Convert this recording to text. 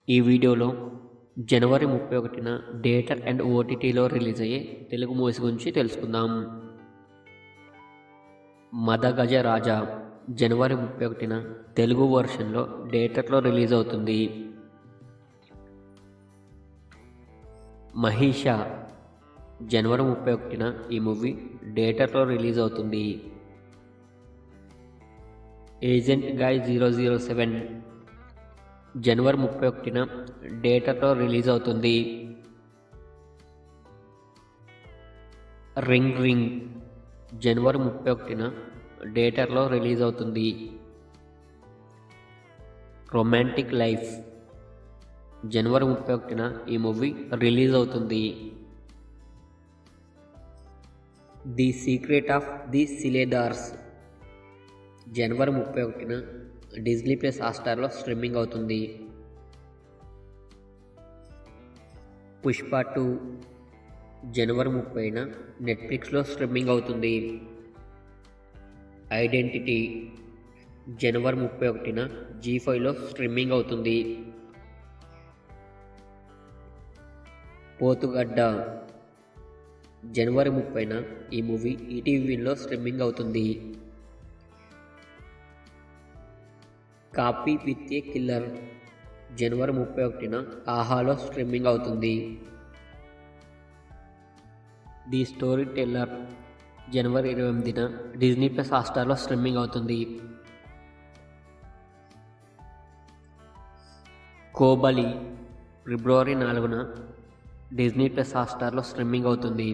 ఈ వీడియోలో జనవరి 31న theatre and ఓటీటీలో రిలీజ్ అయ్యే తెలుగు మూవీస్ గురించి తెలుసుకుందాం. మదగజ రాజా జనవరి 31న తెలుగు వర్షన్లో థియేటర్లో రిలీజ్ అవుతుంది. మహిష జనవరి 31న ఈ మూవీ థియేటర్లో రిలీజ్ అవుతుంది. ఏజెంట్ గాయ్ 007 జనవరి 31న థియేటర్లో రిలీజ్ అవుతుంది. రింగ్ జనవరి 31న థియేటర్లో రిలీజ్ అవుతుంది. రొమాంటిక్ లైఫ్ జనవరి 31న ఈ మూవీ రిలీజ్ అవుతుంది. The secret of the Siledars జనవరి 31న డిజ్నీ ప్లస్ హాట్‌స్టార్లో స్ట్రీమింగ్ అవుతుంది. పుష్ప 2 జనవరి 30న నెట్ఫ్లిక్స్లో స్ట్రీమింగ్ అవుతుంది. ఐడెంటిటీ జనవరి 31న జీ5లో స్ట్రీమింగ్ అవుతుంది. పోతుగడ్డ జనవరి 30న ఈ మూవీ ఈటీవీలో స్ట్రీమింగ్ అవుతుంది. కాపీ విత్ ఏ కిల్లర్ జనవరి 31న ఆహాలో స్ట్రీమింగ్ అవుతుంది. ది స్టోరీ టెల్లర్ జనవరి 28న డిజ్నీ ప్లస్ హాట్‌స్టార్లో స్ట్రీమింగ్ అవుతుంది. కోబలి ఫిబ్రవరి 4న డిజ్నీ ప్లస్ హాట్‌స్టార్లో స్ట్రీమింగ్ అవుతుంది.